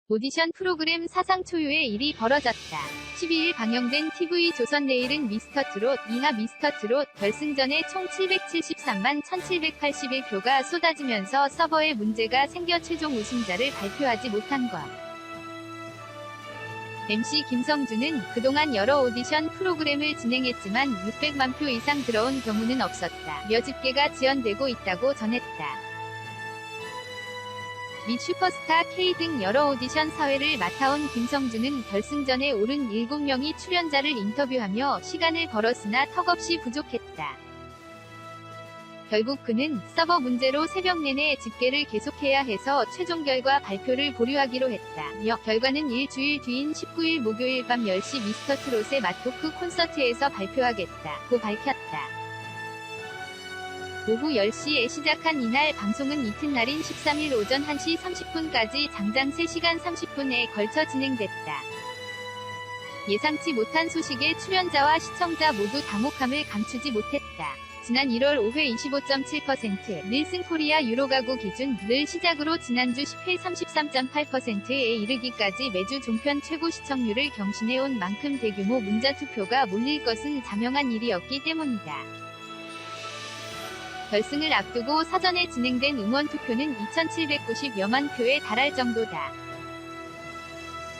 오디션 프로그램 사상 초유의 일이 벌어졌다. 12일 방영된 TV조선 내일은 미스터트롯, 이하 미스터트롯 결승전에 총 773만 1781표가 쏟아지면서 서버에 문제가 생겨 최종 우승자를 발표하지 못한 것. MC 김성주는 그동안 여러 오디션 프로그램을 진행했지만 600만 표 이상 들어온 경우는 없었다. 며 집계가 지연되고 있다고 전했다. 미 슈퍼스타 K 등 여러 오디션 사회를 맡아온 김성주는 결승전에 오른 7명의 출연자를 인터뷰하며 시간을 벌었으나 턱없이 부족했다. 결국 그는 서버 문제로 새벽 내내 집계를 계속해야 해서 최종 결과 발표를 보류하기로 했다. 며 결과는 일주일 뒤인 19일 목요일 밤 10시 미스터트롯의 맛토크 콘서트에서 발표하겠다고 밝혔다. 오후 10시에 시작한 이날 방송은 이튿날인 13일 오전 1시 30분까지 장장 3시간 30분에 걸쳐 진행됐다. 예상치 못한 소식에 출연자와 시청자 모두 당혹함을 감추지 못했다. 지난 1월 5회 25.7%, 닐슨 코리아 유로 가구 기준을 시작으로 지난주 10회 33.8%에 이르기까지 매주 종편 최고 시청률을 경신해온 만큼 대규모 문자투표가 몰릴 것은 자명한 일이었기 때문이다. 결승을 앞두고 사전에 진행된 응원투표는 2,790여만 표에 달할 정도다.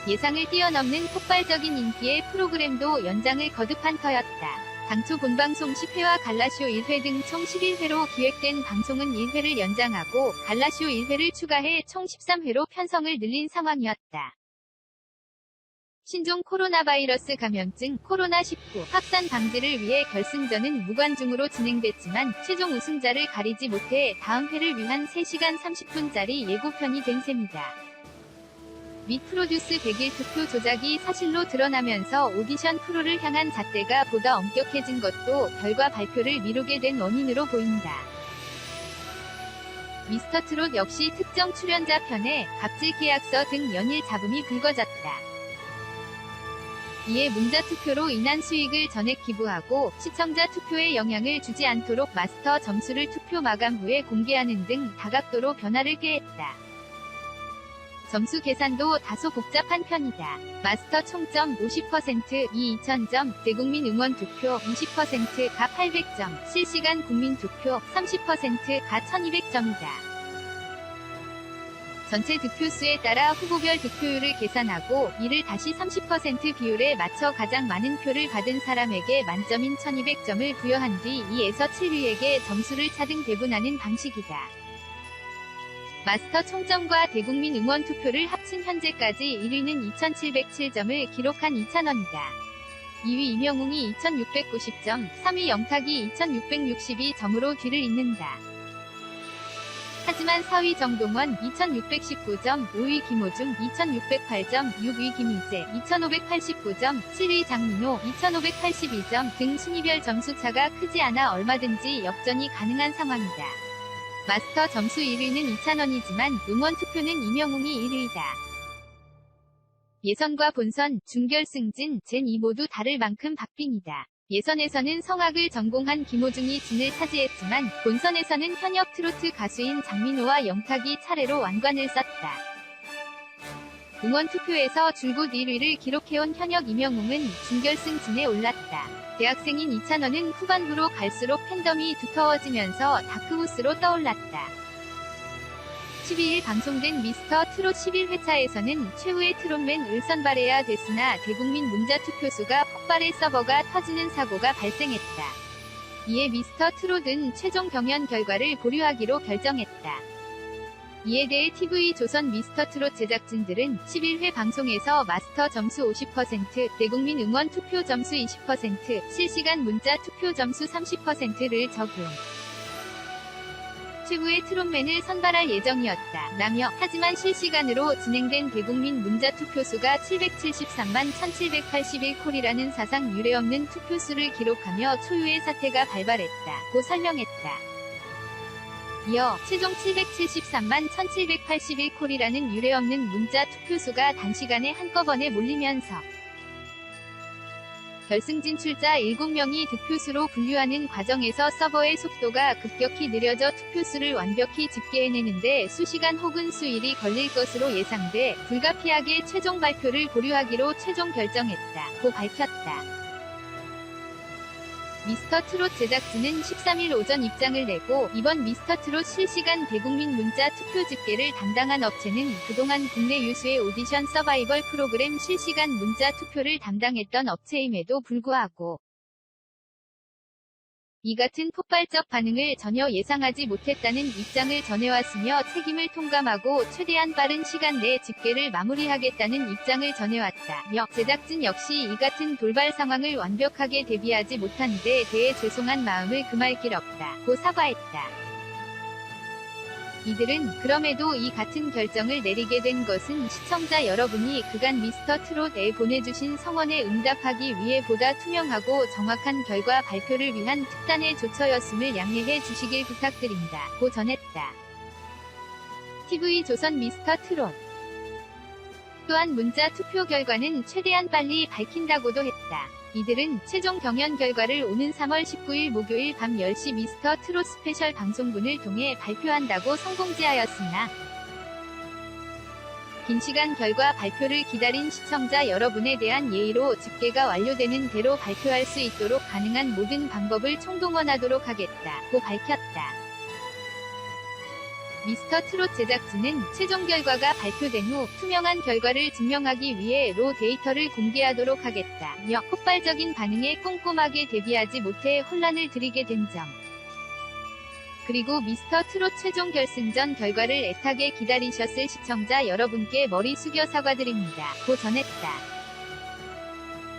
예상을 뛰어넘는 폭발적인 인기의 프로그램도 연장을 거듭한 터였다. 당초 본방송 10회와 갈라쇼 1회 등 총 11회로 기획된 방송은 1회를 연장하고 갈라쇼 1회를 추가해 총 13회로 편성을 늘린 상황이었다. 신종 코로나 바이러스 감염증 코로나19 확산 방지를 위해 결승전은 무관중으로 진행됐지만 최종 우승자를 가리지 못해 다음 회를 위한 3시간 30분짜리 예고편이 된 셈이다. 미 프로듀스 100일 투표 조작이 사실로 드러나면서 오디션 프로를 향한 잣대가 보다 엄격해진 것도 결과 발표를 미루게 된 원인으로 보인다. 미스터트롯 역시 특정 출연자 편에 갑질 계약서 등 연일 잡음이 불거졌다. 이에 문자투표로 인한 수익을 전액 기부하고 시청자 투표에 영향을 주지 않도록 마스터 점수를 투표 마감 후에 공개하는 등 다각도로 변화를 꾀했다. 점수 계산도 다소 복잡한 편이다. 마스터 총점 50%, 이 2000점, 대국민 응원투표 20%가 800점, 실시간 국민투표 30%가 1200점이다. 전체 득표수에 따라 후보별 득표율을 계산하고 이를 다시 30% 비율에 맞춰 가장 많은 표를 받은 사람에게 만점인 1200점을 부여한 뒤 2에서 7위에게 점수를 차등 배분하는 방식이다. 마스터 총점과 대국민 응원 투표를 합친 현재까지 1위는 2707점을 기록한 이찬원이다. 2위 이명웅이 2690점, 3위 영탁이 2662점으로 뒤를 잇는다. 하지만 4위 정동원 2619점, 5위 김호중 2608점, 6위 김희재 2589점, 7위 장민호 2582점 등 순위별 점수차가 크지 않아 얼마든지 역전이 가능한 상황이다. 마스터 점수 1위는 이찬원이지만 응원투표는 이명웅이 1위다. 예선과 본선, 준결승진, 젠2 모두 다를 만큼 박빙이다. 예선에서는 성악을 전공한 김호중이 진을 차지했지만 본선에서는 현역 트로트 가수인 장민호와 영탁이 차례로 왕관을 썼다. 응원투표에서 줄곧 1위를 기록해온 현역 이명웅은 준결승진에 올랐다. 대학생인 이찬원은 후반부로 갈수록 팬덤이 두터워지면서 다크호스로 떠올랐다. 12일 방송된 미스터 트롯 11회차에서는 최후의 트롯맨을 선발해야 됐으나 대국민 문자투표수가 폭발해 서버가 터지는 사고가 발생했다. 이에 미스터 트롯은 최종 경연 결과를 보류하기로 결정했다. 이에 대해 TV조선 미스터트롯 제작진들은 11회 방송에서 마스터 점수 50%, 대국민 응원 투표 점수 20%, 실시간 문자 투표 점수 30%를 적용. 최후의 트롯맨을 선발할 예정이었다. 라며 하지만 실시간으로 진행된 대국민 문자 투표수가 773만 1781콜이라는 사상 유례없는 투표수를 기록하며 초유의 사태가 발발했다. 고 설명했다. 이어 최종 773만 1781콜이라는 유례없는 문자 투표수가 단시간에 한꺼번에 몰리면서 결승 진출자 7명이 득표수로 분류하는 과정에서 서버의 속도가 급격히 느려져 투표수를 완벽히 집계해내는데 수시간 혹은 수일이 걸릴 것으로 예상돼 불가피하게 최종 발표를 보류하기로 최종 결정했다고 밝혔다. 미스터트롯 제작진은 13일 오전 입장을 내고 이번 미스터트롯 실시간 대국민 문자 투표 집계를 담당한 업체는 그동안 국내 유수의 오디션 서바이벌 프로그램 실시간 문자 투표를 담당했던 업체임에도 불구하고 이 같은 폭발적 반응을 전혀 예상하지 못했다는 입장을 전해왔으며 책임을 통감하고 최대한 빠른 시간 내에 집계를 마무리하겠다는 입장을 전해왔다. 제작진 역시 이 같은 돌발 상황을 완벽하게 대비하지 못한 데 대해 죄송한 마음을 금할 길 없다고 사과했다. 이들은 그럼에도 이 같은 결정을 내리게 된 것은 시청자 여러분이 그간 미스터트롯에 보내주신 성원에 응답하기 위해 보다 투명하고 정확한 결과 발표를 위한 특단의 조처였음을 양해해 주시길 부탁드린다 고 전했다. TV조선 미스터트롯 또한 문자 투표 결과는 최대한 빨리 밝힌다고도 했다. 이들은 최종 경연 결과를 오는 3월 19일 목요일 밤 10시 미스터 트롯 스페셜 방송분을 통해 발표한다고 성공지하였으나 긴 시간 결과 발표를 기다린 시청자 여러분에 대한 예의로 집계가 완료되는 대로 발표할 수 있도록 가능한 모든 방법을 총동원하도록 하겠다고 밝혔다. 미스터트롯 제작진은 최종 결과가 발표된 후 투명한 결과를 증명하기 위해 로 데이터를 공개하도록 하겠다며 폭발적인 반응에 꼼꼼하게 대비하지 못해 혼란을 드리게 된 점, 그리고 미스터트롯 최종 결승전 결과를 애타게 기다리셨을 시청자 여러분께 머리 숙여 사과드립니다 고 전했다.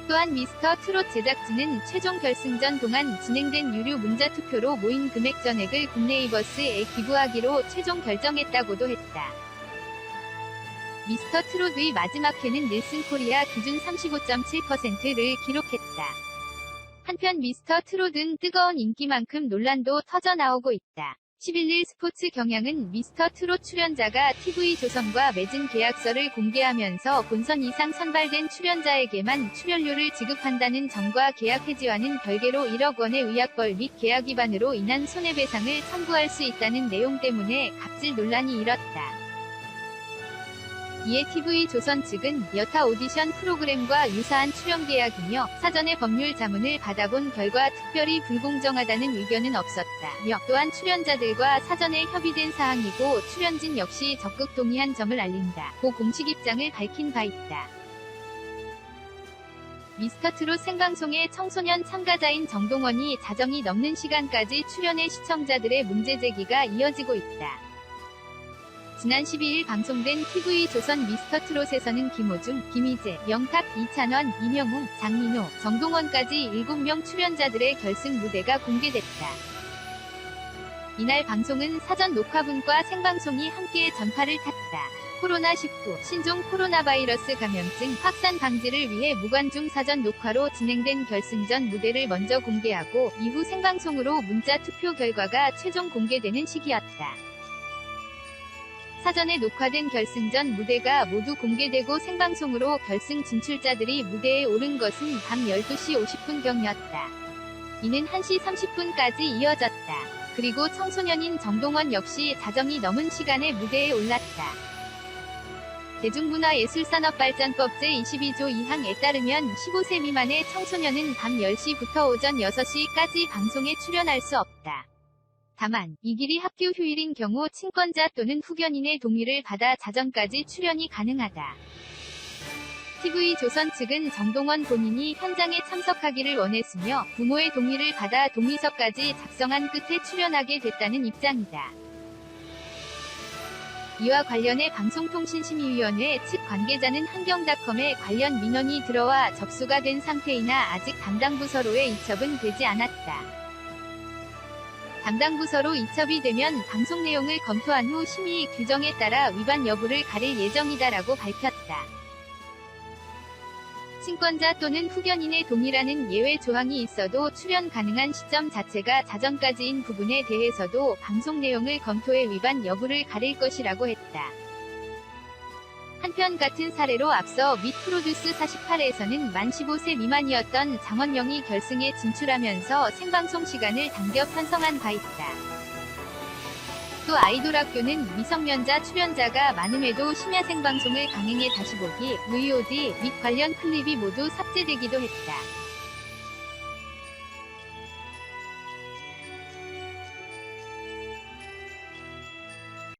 또한 미스터트롯 제작진은 최종 결승전 동안 진행된 유료 문자 투표로 모인 금액 전액을 국네이버스에 기부하기로 최종 결정했다고도 했다. 미스터트롯의 마지막 회는 닐슨 코리아 기준 35.7%를 기록했다. 한편 미스터트롯은 뜨거운 인기만큼 논란도 터져나오고 있다. 11일 스포츠 경향은 미스터트롯 출연자가 TV조선과 맺은 계약서를 공개하면서 본선 이상 선발된 출연자에게만 출연료를 지급한다는 점과 계약 해지와는 별개로 1억 원의 의약벌 및 계약 위반으로 인한 손해배상을 청구할 수 있다는 내용 때문에 갑질 논란이 일었다. 이에 TV조선 측은 여타 오디션 프로그램과 유사한 출연 계약이며 사전에 법률 자문을 받아본 결과 특별히 불공정하다는 의견은 없었다며 또한 출연자들과 사전에 협의된 사항이고 출연진 역시 적극 동의한 점을 알린다고 공식 입장을 밝힌 바 있다. 미스터트롯 생방송에 청소년 참가자인 정동원이 자정이 넘는 시간까지 출연해 시청자들의 문제 제기가 이어지고 있다. 지난 12일 방송된 TV조선 미스터트롯에서는 김호중, 김희재, 영탁, 이찬원, 이명웅, 장민호, 정동원까지 7명 출연자들의 결승 무대가 공개됐다. 이날 방송은 사전 녹화분과 생방송이 함께 전파를 탔다. 코로나19 신종 코로나 바이러스 감염증 확산 방지를 위해 무관중 사전 녹화로 진행된 결승전 무대를 먼저 공개하고 이후 생방송으로 문자 투표 결과가 최종 공개되는 시기였다. 사전에 녹화된 결승전 무대가 모두 공개되고 생방송으로 결승 진출자들이 무대에 오른 것은 밤 12시 50분경이었다. 이는 1시 30분까지 이어졌다. 그리고 청소년인 정동원 역시 자정이 넘은 시간에 무대에 올랐다. 대중문화예술산업발전법 제22조 2항에 따르면 15세 미만의 청소년은 밤 10시부터 오전 6시까지 방송에 출연할 수 없다. 다만, 이 길이 학교 휴일인 경우 친권자 또는 후견인의 동의를 받아 자정까지 출연이 가능하다. TV조선 측은 정동원 본인이 현장에 참석하기를 원했으며 부모의 동의를 받아 동의서까지 작성한 끝에 출연하게 됐다는 입장이다. 이와 관련해 방송통신심의위원회 측 관계자는 한경닷컴에 관련 민원이 들어와 접수가 된 상태이나 아직 담당 부서로의 이첩은 되지 않았다. 담당 부서로 이첩이 되면 방송 내용을 검토한 후 심의 규정에 따라 위반 여부를 가릴 예정이다라고 밝혔다. 친권자 또는 후견인의 동의라는 예외 조항이 있어도 출연 가능한 시점 자체가 자정까지인 부분에 대해서도 방송 내용을 검토해 위반 여부를 가릴 것이라고 했다. 한편 같은 사례로 앞서 밋 프로듀스 48에서는 만 15세 미만이었던 장원영이 결승에 진출하면서 생방송 시간을 당겨 편성한 바 있다. 또 아이돌학교는 미성년자 출연자가 많음에도 심야 생방송을 강행해 다시 보기, VOD 및 관련 클립이 모두 삭제되기도 했다.